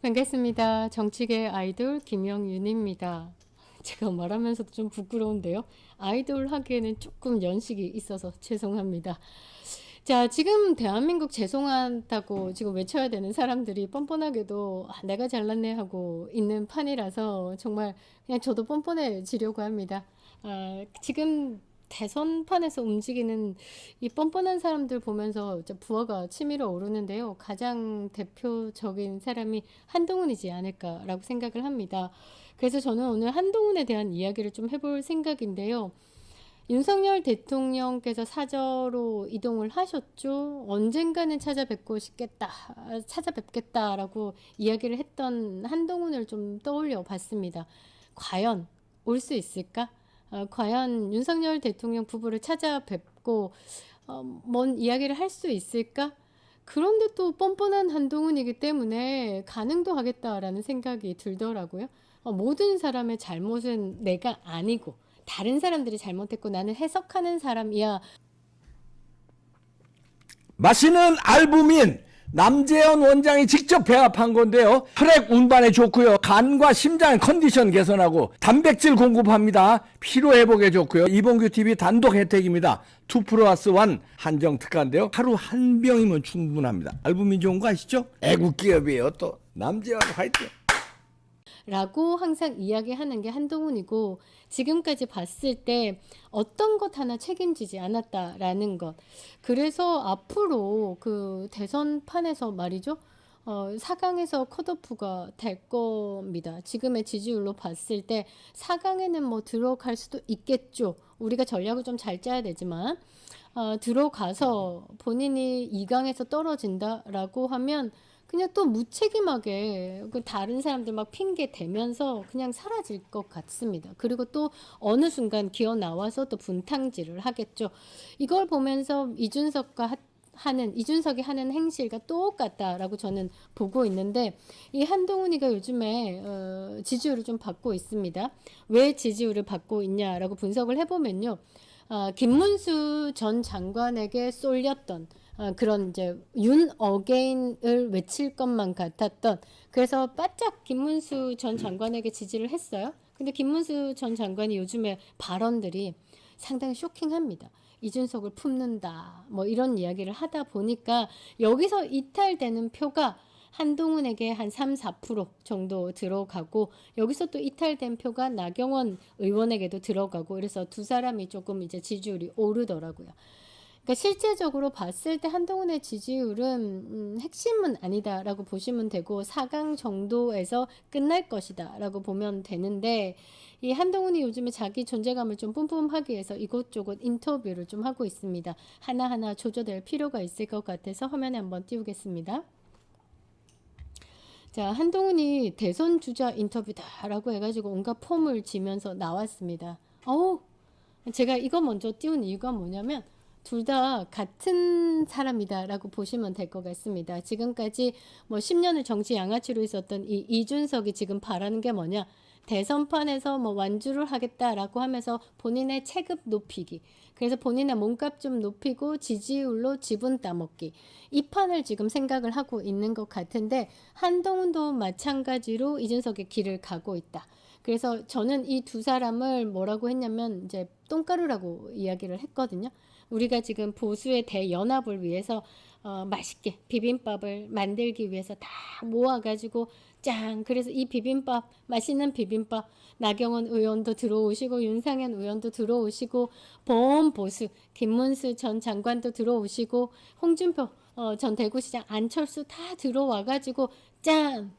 반갑습니다. 정치계 아이돌 김영윤입니다. 제가 말하면서도 좀 부끄러운데요. 아이돌 하기에는 조금 연식이 있어서 죄송합니다. 자, 지금 대한민국 죄송하다고 지금 외쳐야 되는 사람들이 뻔뻔하게도 내가 잘났네 하고 있는 판이라서 정말 그냥 저도 뻔뻔해지려고 합니다. 지금 대선판에서 움직이는 이 뻔뻔한 사람들 보면서 이제 부하가 치밀어 오르는데요. 가장 대표적인 사람이 한동훈이지 않을까라고 생각을 합니다. 그래서 저는 오늘 한동훈에 대한 이야기를 좀 해볼 생각인데요. 윤석열 대통령께서 사저로 이동을 하셨죠. 언젠가는 찾아뵙겠다라고 이야기를 했던 한동훈을 좀 떠올려 봤습니다. 과연 올 수 있을까? 과연 윤석열 대통령 부부를 찾아뵙고 뭔 이야기를 할 수 있을까? 그런데 또 뻔뻔한 한동훈이기 때문에 가능도 하겠다라는 생각이 들더라고요. 모든 사람의 잘못은 내가 아니고 다른 사람들이 잘못했고 나는 해석하는 사람이야. 마시는 알부민 남재현 원장이 직접 배합한 건데요. 혈액 운반에 좋고요. 간과 심장 컨디션 개선하고 단백질 공급합니다. 피로 회복에 좋고요. 이봉규 TV 단독 혜택입니다. 2+1 한정 특가인데요. 하루 한 병이면 충분합니다. 알부민 좋은 거 아시죠? 애국 기업이에요. 또 남재현 화이팅. 라고 항상 이야기하는 게 한동훈이고, 지금까지 봤을 때 어떤 것 하나 책임지지 않았다라는 것. 그래서 앞으로 그 대선판에서 말이죠. 4강에서 컷오프가 될 겁니다. 지금의 지지율로 봤을 때 4강에는 뭐 들어갈 수도 있겠죠. 우리가 전략을 좀 잘 짜야 되지만 들어가서 본인이 2강에서 떨어진다라고 하면 그냥 또 무책임하게 그 다른 사람들 막 핑계 대면서 그냥 사라질 것 같습니다. 그리고 또 어느 순간 기어 나와서 또 분탕질을 하겠죠. 이걸 보면서 이준석이 하는 행실과 똑같다라고 저는 보고 있는데, 이 한동훈이가 요즘에 지지율을 좀 받고 있습니다. 왜 지지율을 받고 있냐라고 분석을 해보면요. 김문수 전 장관에게 쏠렸던 그런 이제 윤 어게인을 외칠 것만 같았던, 그래서 바짝 김문수 전 장관에게 지지를 했어요. 근데 김문수 전 장관이 요즘에 발언들이 상당히 쇼킹합니다. 이준석을 품는다 뭐 이런 이야기를 하다 보니까 여기서 이탈되는 표가 한동훈에게 한 3, 4% 정도 들어가고, 여기서 또 이탈된 표가 나경원 의원에게도 들어가고, 그래서 두 사람이 조금 이제 지지율이 오르더라고요. 그러니까 실제적으로 봤을 때 한동훈의 지지율은 핵심은 아니다라고 보시면 되고 4강 정도에서 끝날 것이다라고 보면 되는데, 이 한동훈이 요즘에 자기 존재감을 좀 뿜뿜하기 위해서 이곳저곳 인터뷰를 좀 하고 있습니다. 하나하나 조져될 필요가 있을 것 같아서 화면에 한번 띄우겠습니다. 자, 한동훈이 대선 주자 인터뷰다라고 해가지고 온갖 폼을 지면서 나왔습니다. 제가 이거 먼저 띄운 이유가 뭐냐면 둘 다 같은 사람이다라고 보시면 될 것 같습니다. 지금까지 뭐 10년을 정치 양아치로 있었던 이 이준석이 지금 바라는 게 뭐냐? 대선판에서 뭐 완주를 하겠다라고 하면서 본인의 체급 높이기, 그래서 본인의 몸값 좀 높이고 지지율로 지분 따먹기, 이 판을 지금 생각을 하고 있는 것 같은데, 한동훈도 마찬가지로 이준석의 길을 가고 있다. 그래서 저는 이 두 사람을 뭐라고 했냐면 이제 똥가루라고 이야기를 했거든요. 우리가 지금 보수의 대연합을 위해서 맛있게 비빔밥을 만들기 위해서 다 모아가지고 짠, 그래서 이 비빔밥, 맛있는 비빔밥, 나경원 의원도 들어오시고 윤상현 의원도 들어오시고 범보수 김문수 전 장관도 들어오시고 홍준표 전 대구시장, 안철수 다 들어와가지고 짠,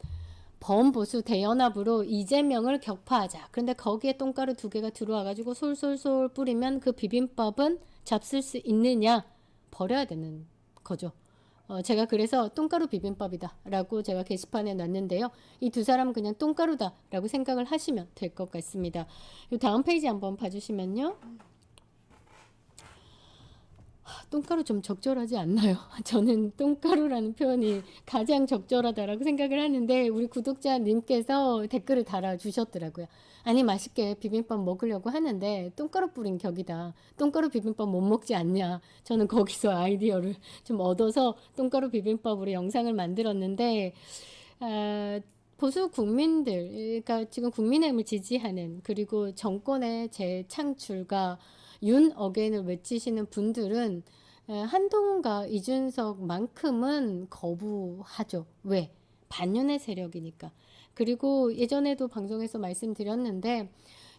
범보수 대연합으로 이재명을 격파하자. 그런데 거기에 똥가루 2개가 들어와가지고 솔솔솔 뿌리면 그 비빔밥은 잡쓸 수 있느냐? 버려야 되는 거죠. 제가 그래서 똥가루 비빔밥이다 라고 제가 게시판에 놨는데요. 이 두 사람은 그냥 똥가루다 라고 생각을 하시면 될 것 같습니다. 이 다음 페이지 한번 봐주시면요. 똥가루 좀 적절하지 않나요? 저는 똥가루라는 표현이 가장 적절하다라고 생각을 하는데, 우리 구독자님께서 댓글을 달아주셨더라고요. 아니, 맛있게 비빔밥 먹으려고 하는데 똥가루 뿌린 격이다. 똥가루 비빔밥 못 먹지 않냐. 저는 거기서 아이디어를 좀 얻어서 똥가루 비빔밥으로 영상을 만들었는데, 보수 국민들, 그러니까 지금 국민의힘을 지지하는 그리고 정권의 재창출과 윤 어게인을 외치시는 분들은 한동훈과 이준석만큼은 거부하죠. 왜? 반윤의 세력이니까. 그리고 예전에도 방송에서 말씀드렸는데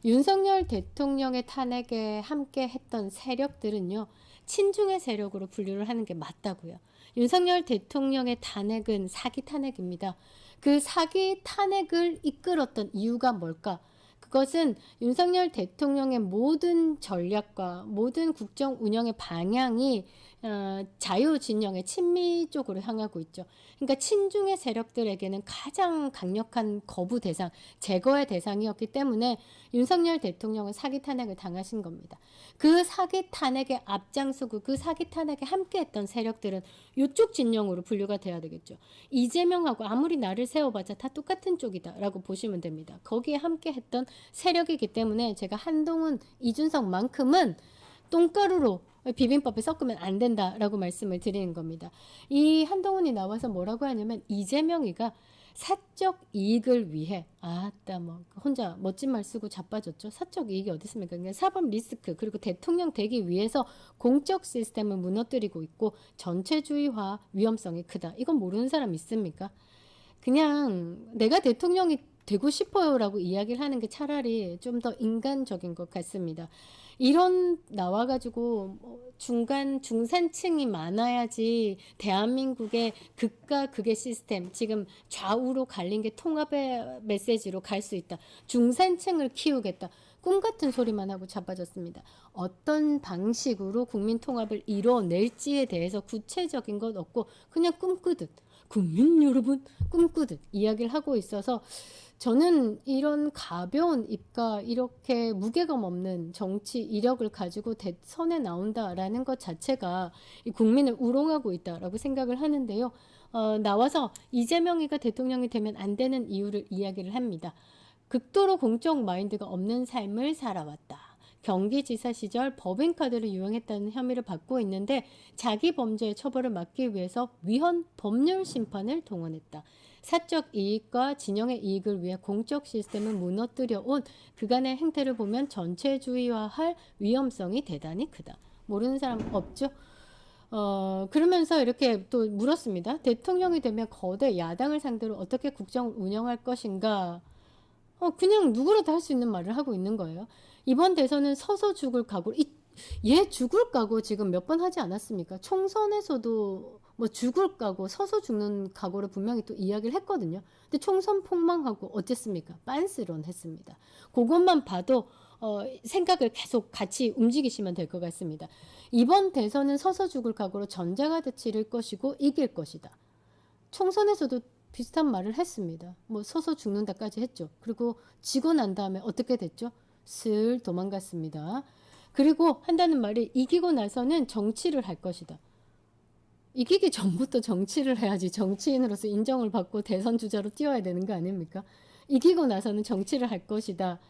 윤석열 대통령의 탄핵에 함께 했던 세력들은요, 친중의 세력으로 분류를 하는 게 맞다고요. 윤석열 대통령의 탄핵은 사기 탄핵입니다. 그 사기 탄핵을 이끌었던 이유가 뭘까? 그것은 윤석열 대통령의 모든 전략과 모든 국정 운영의 방향이 자유 진영의 친미 쪽으로 향하고 있죠. 그러니까 친중의 세력들에게는 가장 강력한 거부 대상, 제거의 대상이었기 때문에 윤석열 대통령은 사기 탄핵을 당하신 겁니다. 그 사기 탄핵에 앞장서고 그 사기 탄핵에 함께했던 세력들은 이쪽 진영으로 분류가 돼야 되겠죠. 이재명하고 아무리 나를 세워봤자 다 똑같은 쪽이다라고 보시면 됩니다. 거기에 함께했던 세력이기 때문에 제가 한동훈, 이준석만큼은 똥가루로 비빔밥에 섞으면 안 된다라고 말씀을 드리는 겁니다. 이 한동훈이 나와서 뭐라고 하냐면 이재명이가 사적 이익을 위해 혼자 멋진 말 쓰고 자빠졌죠. 사적 이익이 어디 있습니까? 그러니까 사법 리스크 그리고 대통령 되기 위해서 공적 시스템을 무너뜨리고 있고 전체주의화 위험성이 크다. 이건 모르는 사람 있습니까? 그냥 내가 대통령이 되고 싶어요라고 이야기를 하는 게 차라리 좀 더 인간적인 것 같습니다. 이런 나와가지고 중산층이 많아야지 대한민국의 극과 극의 시스템 지금 좌우로 갈린 게 통합의 메시지로 갈 수 있다. 중산층을 키우겠다. 꿈 같은 소리만 하고 자빠졌습니다. 어떤 방식으로 국민 통합을 이뤄낼지에 대해서 구체적인 것 없고 그냥 꿈꾸듯 국민 여러분 꿈꾸듯 이야기를 하고 있어서 저는 이런 가벼운 입과 이렇게 무게감 없는 정치 이력을 가지고 대선에 나온다라는 것 자체가 이 국민을 우롱하고 있다라고 생각을 하는데요. 나와서 이재명이가 대통령이 되면 안 되는 이유를 이야기를 합니다. 극도로 공적 마인드가 없는 삶을 살아왔다. 경기지사 시절 법인카드를 유용했다는 혐의를 받고 있는데 자기 범죄의 처벌을 막기 위해서 위헌 법률 심판을 동원했다. 사적 이익과 진영의 이익을 위해 공적 시스템을 무너뜨려 온 그간의 행태를 보면 전체주의화할 위험성이 대단히 크다. 모르는 사람 없죠? 그러면서 이렇게 또 물었습니다. 대통령이 되면 거대 야당을 상대로 어떻게 국정을 운영할 것인가? 그냥 누구라도 할 수 있는 말을 하고 있는 거예요. 이번 대선은 서서 죽을 각오, 얘 죽을 각오 지금 몇 번 하지 않았습니까? 총선에서도 뭐 죽을 각오, 서서 죽는 각오를 분명히 또 이야기를 했거든요. 근데 총선 폭망하고 어쨌습니까? 빤스런 했습니다. 그것만 봐도 생각을 계속 같이 움직이시면 될 것 같습니다. 이번 대선은 서서 죽을 각오로 전쟁하듯 치를 것이고 이길 것이다. 총선에서도 비슷한 말을 했습니다. 뭐 서서 죽는다까지 했죠. 그리고 지고 난 다음에 어떻게 됐죠? 슬 도망갔습니다. 그리고 한다는 말이 이기고 나서는 정치를 할 것이다. 이기기 전부터 정치를 해야지 정치인으로서 인정을 받고 대선 주자로 뛰어야 되는 거 아닙니까? 이기고 나서는 정치를 할 것이다.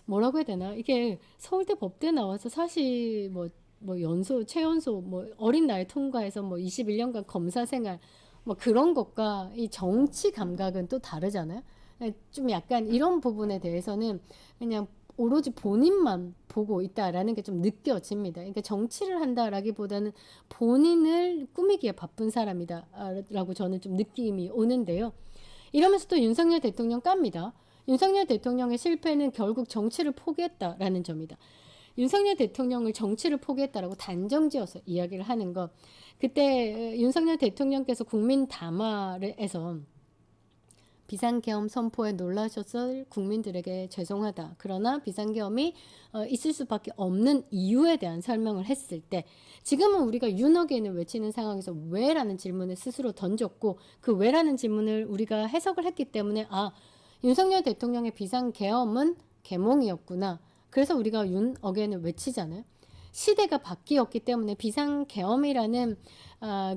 뭐라고 해야 되나? 이게 서울대 법대 나와서 사실 최연소 어린 나이 통과해서 21년간 검사 생활 그런 것과 이 정치 감각은 또 다르잖아요. 좀 약간 이런 부분에 대해서는 그냥 오로지 본인만 보고 있다라는 게 좀 느껴집니다. 그러니까 정치를 한다라기보다는 본인을 꾸미기에 바쁜 사람이다라고 저는 좀 느낌이 오는데요. 이러면서 또 윤석열 대통령 깝니다. 윤석열 대통령의 실패는 결국 정치를 포기했다라는 점이다. 윤석열 대통령을 정치를 포기했다라고 단정지어서 이야기를 하는 것. 그때 윤석열 대통령께서 국민 담화에서 비상계엄 선포에 놀라셨을 국민들에게 죄송하다. 그러나 비상계엄이 있을 수밖에 없는 이유에 대한 설명을 했을 때 지금은 우리가 윤어게인을 외치는 상황에서 왜라는 질문을 스스로 던졌고 그 왜라는 질문을 우리가 해석을 했기 때문에 윤석열 대통령의 비상계엄은 계몽이었구나. 그래서 우리가 윤어게인을 외치잖아요. 시대가 바뀌었기 때문에 비상계엄이라는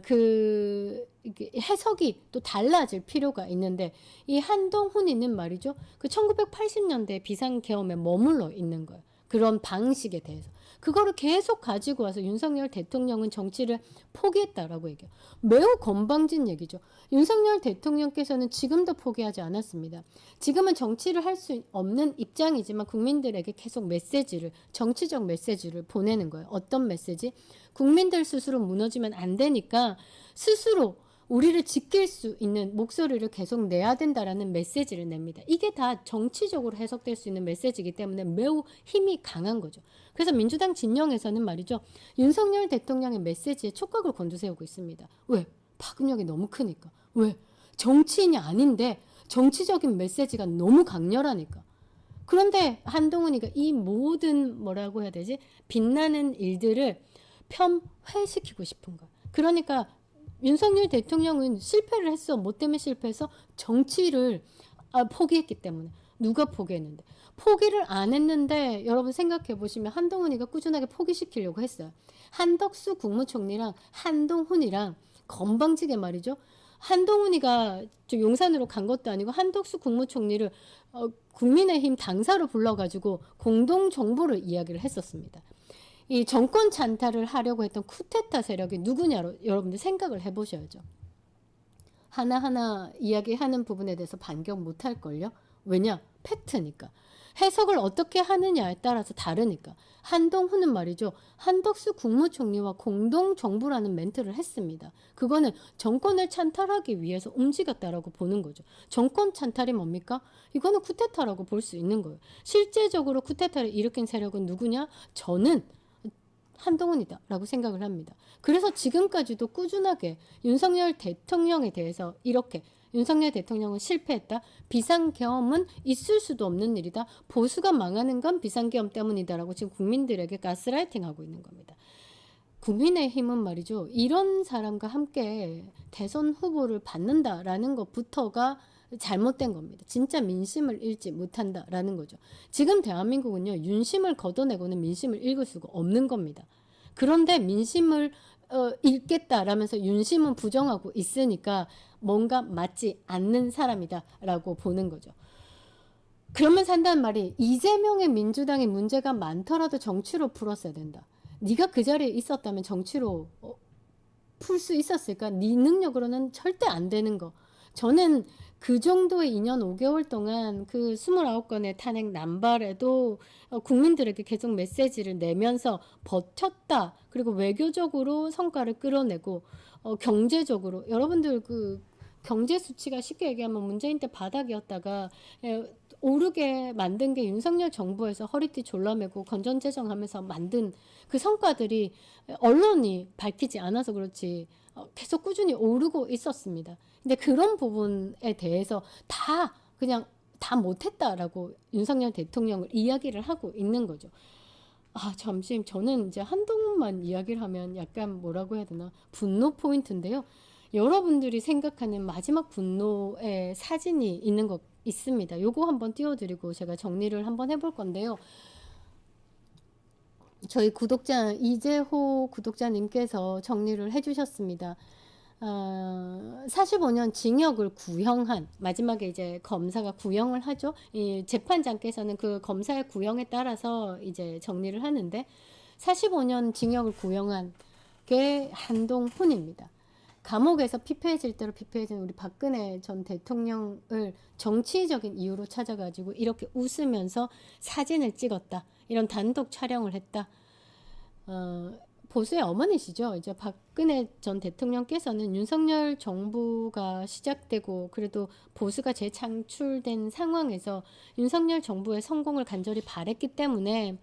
그 해석이 또 달라질 필요가 있는데 이 한동훈이는 말이죠. 그 1980년대 비상계엄에 머물러 있는 거예요. 그런 방식에 대해서. 그거를 계속 가지고 와서 윤석열 대통령은 정치를 포기했다라고 얘기해요. 매우 건방진 얘기죠. 윤석열 대통령께서는 지금도 포기하지 않았습니다. 지금은 정치를 할 수 없는 입장이지만 국민들에게 계속 메시지를, 정치적 메시지를 보내는 거예요. 어떤 메시지? 국민들 스스로 무너지면 안 되니까 스스로 우리를 지킬 수 있는 목소리를 계속 내야 된다라는 메시지를 냅니다. 이게 다 정치적으로 해석될 수 있는 메시지이기 때문에 매우 힘이 강한 거죠. 그래서 민주당 진영에서는 말이죠. 윤석열 대통령의 메시지에 촉각을 곤두세우고 있습니다. 왜? 파급력이 너무 크니까. 왜? 정치인이 아닌데 정치적인 메시지가 너무 강렬하니까. 그런데 한동훈이가 이 모든 뭐라고 해야 되지? 빛나는 일들을 폄훼시키고 싶은 거야. 그러니까 윤석열 대통령은 실패를 했어. 뭐 때문에 실패해서? 정치를 포기했기 때문에. 누가 포기했는데? 포기를 안 했는데 여러분 생각해 보시면 한동훈이가 꾸준하게 포기시키려고 했어요. 한덕수 국무총리랑 한동훈이랑 건방지게 말이죠. 한동훈이가 용산으로 간 것도 아니고 한덕수 국무총리를 국민의힘 당사로 불러가지고 공동정부를 이야기를 했었습니다. 이 정권 찬탈을 하려고 했던 쿠데타 세력이 누구냐로 여러분들 생각을 해보셔야죠. 하나하나 이야기하는 부분에 대해서 반격 못할걸요? 왜냐? 팩트니까. 해석을 어떻게 하느냐에 따라서 다르니까. 한동훈은 말이죠. 한덕수 국무총리와 공동정부라는 멘트를 했습니다. 그거는 정권을 찬탈하기 위해서 움직였다라고 보는 거죠. 정권 찬탈이 뭡니까? 이거는 쿠데타라고 볼 수 있는 거예요. 실제적으로 쿠데타를 일으킨 세력은 누구냐? 저는 한동훈이다 라고 생각을 합니다. 그래서 지금까지도 꾸준하게 윤석열 대통령에 대해서 이렇게 윤석열 대통령은 실패했다. 비상계엄은 있을 수도 없는 일이다. 보수가 망하는 건 비상계엄 때문이다 라고 지금 국민들에게 가스라이팅하고 있는 겁니다. 국민의힘은 말이죠. 이런 사람과 함께 대선 후보를 받는다라는 것부터가 잘못된 겁니다. 진짜 민심을 읽지 못한다라는 거죠. 지금 대한민국은요. 윤심을 걷어내고는 민심을 읽을 수가 없는 겁니다. 그런데 민심을 읽겠다라면서 윤심은 부정하고 있으니까 뭔가 맞지 않는 사람이다라고 보는 거죠. 그러면서 한다는 말이 이재명의 민주당이 문제가 많더라도 정치로 풀었어야 된다. 네가 그 자리에 있었다면 정치로 풀 수 있었을까? 네 능력으로는 절대 안 되는 거. 저는 그 정도의 2년 5개월 동안 그 29건의 탄핵 남발에도 국민들에게 계속 메시지를 내면서 버텼다. 그리고 외교적으로 성과를 끌어내고 경제적으로 여러분들 그 경제 수치가 쉽게 얘기하면 문재인 때 바닥이었다가 오르게 만든 게 윤석열 정부에서 허리띠 졸라매고 건전재정하면서 만든 그 성과들이 언론이 밝히지 않아서 그렇지 계속 꾸준히 오르고 있었습니다. 근데 그런 부분에 대해서 다 그냥 다 못했다라고 윤석열 대통령을 이야기를 하고 있는 거죠. 잠시 저는 이제 한동훈만 이야기를 하면 약간 뭐라고 해야 되나 분노 포인트인데요. 여러분들이 생각하는 마지막 분노의 사진이 있는 것 있습니다. 요거 한번 띄워드리고 제가 정리를 한번 해볼 건데요. 저희 구독자 이재호 구독자님께서 정리를 해주셨습니다. 45년 징역을 구형한 마지막에 이제 검사가 구형을 하죠. 이 재판장께서는 그 검사의 구형에 따라서 이제 정리를 하는데 45년 징역을 구형한 게 한동훈입니다. 감옥에서 피폐해질 대로 피폐해진 우리 박근혜 전 대통령을 정치적인 이유로 찾아가지고 이렇게 웃으면서 사진을 찍었다. 이런 단독 촬영을 했다. 보수의 어머니시죠. 이제 박근혜 전 대통령께서는 윤석열 정부가 시작되고 그래도 보수가 재창출된 상황에서 윤석열 정부의 성공을 간절히 바랬기 때문에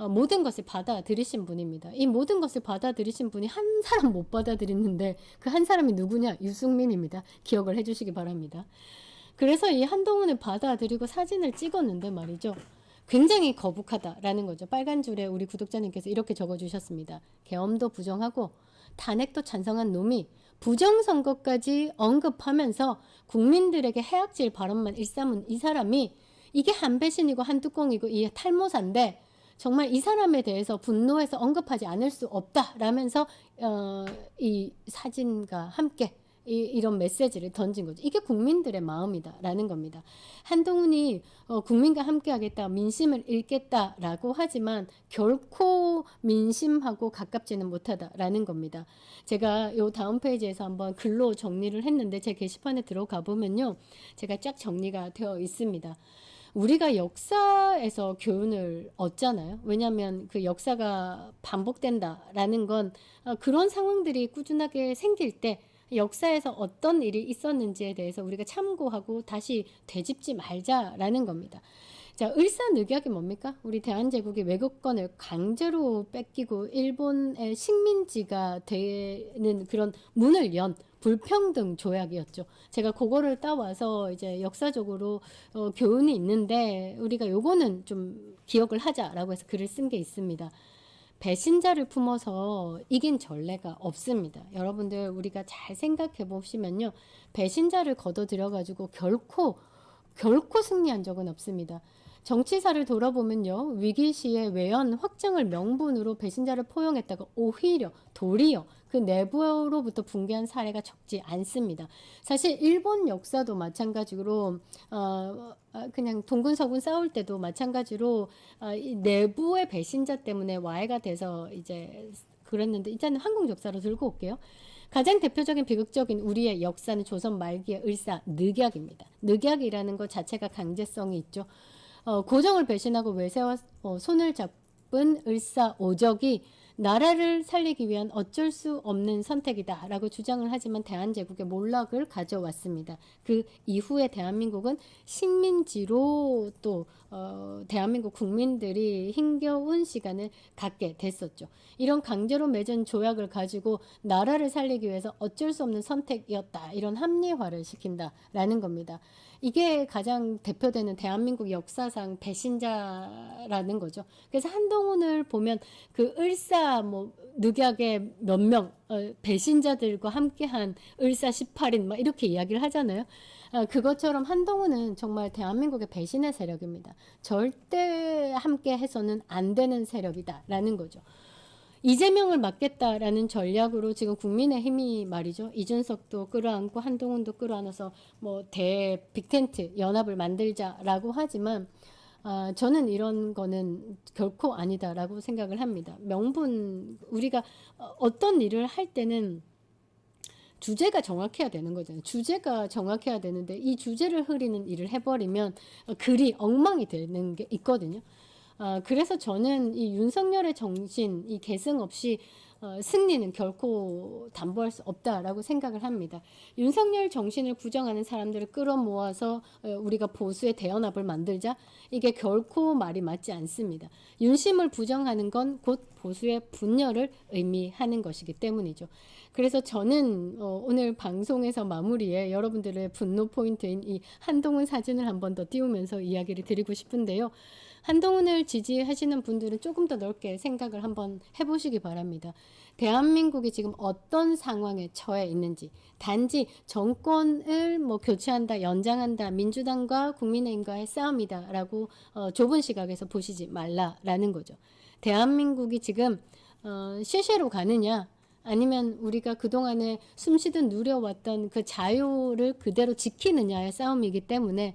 모든 것을 받아들이신 분입니다. 이 모든 것을 받아들이신 분이 한 사람 못 받아들였는데 그 한 사람이 누구냐? 유승민입니다. 기억을 해주시기 바랍니다. 그래서 이 한동훈을 받아들이고 사진을 찍었는데 말이죠. 굉장히 거북하다라는 거죠. 빨간 줄에 우리 구독자님께서 이렇게 적어주셨습니다. 계엄도 부정하고 탄핵도 찬성한 놈이 부정선거까지 언급하면서 국민들에게 해악질 발언만 일삼은 이 사람이 이게 한배신이고 한뚜껑이고 이 탈모사인데 정말 이 사람에 대해서 분노해서 언급하지 않을 수 없다라면서 이 사진과 함께 이런 메시지를 던진 거죠. 이게 국민들의 마음이다라는 겁니다. 한동훈이 국민과 함께하겠다, 민심을 읽겠다라고 하지만 결코 민심하고 가깝지는 못하다라는 겁니다. 제가 요 다음 페이지에서 한번 글로 정리를 했는데 제 게시판에 들어가 보면요, 제가 쫙 정리가 되어 있습니다. 우리가 역사에서 교훈을 얻잖아요. 왜냐하면 그 역사가 반복된다라는 건 그런 상황들이 꾸준하게 생길 때 역사에서 어떤 일이 있었는지에 대해서 우리가 참고하고 다시 되짚지 말자라는 겁니다. 자, 을사늑약이 뭡니까? 우리 대한제국이 외국권을 강제로 뺏기고 일본의 식민지가 되는 그런 문을 연 불평등 조약이었죠. 제가 그거를 따와서 이제 역사적으로 교훈이 있는데 우리가 요거는 좀 기억을 하자라고 해서 글을 쓴 게 있습니다. 배신자를 품어서 이긴 전례가 없습니다. 여러분들 우리가 잘 생각해 보시면요, 배신자를 거둬들여 가지고 결코 승리한 적은 없습니다. 정치사를 돌아보면요, 위기 시에 외연 확정을 명분으로 배신자를 포용했다가 오히려 도리어 그 내부로부터 붕괴한 사례가 적지 않습니다. 사실 일본 역사도 마찬가지로 그냥 동군 서군 싸울 때도 마찬가지로 이 내부의 배신자 때문에 와해가 돼서 이제 그랬는데, 일단은 한국 역사로 들고 올게요. 가장 대표적인 비극적인 우리의 역사는 조선 말기의 을사늑약입니다. 늑약이라는 것 자체가 강제성이 있죠. 고정을 배신하고 외세와 손을 잡은 을사오적이 나라를 살리기 위한 어쩔 수 없는 선택이다라고 주장을 하지만 대한제국의 몰락을 가져왔습니다. 그 이후에 대한민국은 식민지로 또 대한민국 국민들이 힘겨운 시간을 갖게 됐었죠. 이런 강제로 맺은 조약을 가지고 나라를 살리기 위해서 어쩔 수 없는 선택이었다, 이런 합리화를 시킨다라는 겁니다. 이게 가장 대표되는 대한민국 역사상 배신자라는 거죠. 그래서 한동훈을 보면 그 을사 늑약의 몇 명 배신자들과 함께한 을사 18인 막 이렇게 이야기를 하잖아요. 그것처럼 한동훈은 정말 대한민국의 배신의 세력입니다. 절대 함께 해서는 안 되는 세력이다라는 거죠. 이재명을 막겠다라는 전략으로 지금 국민의힘이 말이죠, 이준석도 끌어안고 한동훈도 끌어안아서 대 빅텐트 연합을 만들자라고 하지만 저는 이런 거는 결코 아니다라고 생각을 합니다. 명분, 우리가 어떤 일을 할 때는 주제가 정확해야 되는 거잖아요. 주제가 정확해야 되는데 이 주제를 흐리는 일을 해버리면 글이 엉망이 되는 게 있거든요. 그래서 저는 이 윤석열의 정신, 이 계승 없이 승리는 결코 담보할 수 없다라고 생각을 합니다. 윤석열 정신을 부정하는 사람들을 끌어모아서 우리가 보수의 대연합을 만들자, 이게 결코 말이 맞지 않습니다. 윤심을 부정하는 건 곧 보수의 분열을 의미하는 것이기 때문이죠. 그래서 저는 오늘 방송에서 마무리에 여러분들의 분노 포인트인 이 한동훈 사진을 한 번 더 띄우면서 이야기를 드리고 싶은데요. 한동훈을 지지하시는 분들은 조금 더 넓게 생각을 한번 해보시기 바랍니다. 대한민국이 지금 어떤 상황에 처해 있는지, 단지 정권을 교체한다, 연장한다, 민주당과 국민의힘과의 싸움이다라고 좁은 시각에서 보시지 말라라는 거죠. 대한민국이 지금 시시로 가느냐, 아니면 우리가 그동안에 숨쉬듯 누려왔던 그 자유를 그대로 지키느냐의 싸움이기 때문에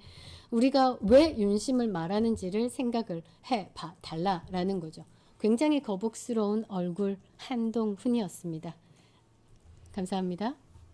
우리가 왜 윤심을 말하는지를 생각을 해봐 달라라는 거죠. 굉장히 거북스러운 얼굴 한동훈이었습니다. 감사합니다.